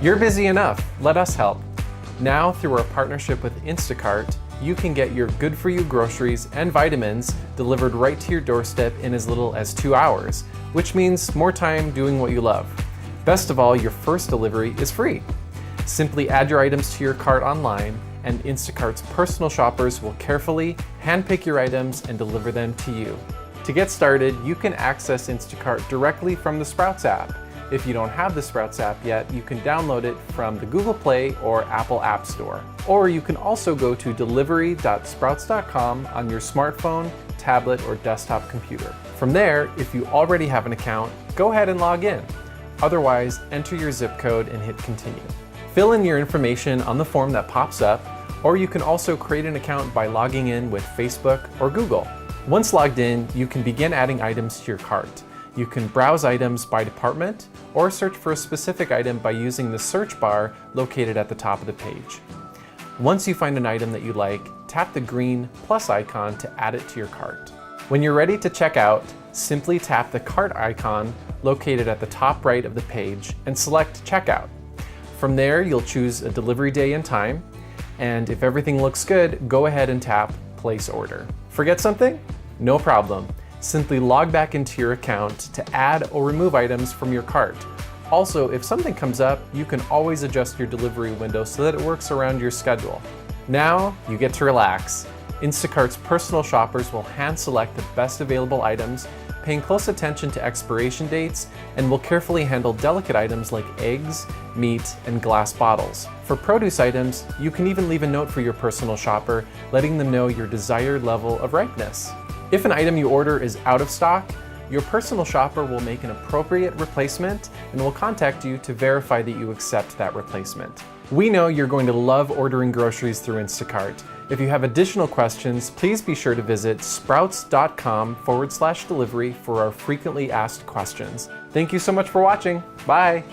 You're busy enough, let us help. Now, through our partnership with Instacart, you can get your good-for-you groceries and vitamins delivered right to your doorstep in as little as 2 hours, which means more time doing what you love. Best of all, your first delivery is free. Simply add your items to your cart online, and Instacart's personal shoppers will carefully handpick your items and deliver them to you. To get started, you can access Instacart directly from the Sprouts app. If you don't have the Sprouts app yet, you can download it from the Google Play or Apple App Store. Or you can also go to delivery.sprouts.com on your smartphone, tablet, or desktop computer. From there, if you already have an account, go ahead and log in. Otherwise, enter your zip code and hit continue. Fill in your information on the form that pops up, or you can also create an account by logging in with Facebook or Google. Once logged in, you can begin adding items to your cart. You can browse items by department or search for a specific item by using the search bar located at the top of the page. Once you find an item that you like, tap the green plus icon to add it to your cart. When you're ready to check out, simply tap the cart icon located at the top right of the page and select Checkout. From there, you'll choose a delivery day and time, and if everything looks good, go ahead and tap Place Order. Forget something? No problem. Simply log back into your account to add or remove items from your cart. Also, if something comes up, you can always adjust your delivery window so that it works around your schedule. Now, you get to relax. Instacart's personal shoppers will hand select the best available items, paying close attention to expiration dates, and will carefully handle delicate items like eggs, meat, and glass bottles. For produce items, you can even leave a note for your personal shopper, letting them know your desired level of ripeness. If an item you order is out of stock, your personal shopper will make an appropriate replacement and will contact you to verify that you accept that replacement. We know you're going to love ordering groceries through Instacart. If you have additional questions, please be sure to visit sprouts.com/delivery for our frequently asked questions. Thank you so much for watching. Bye.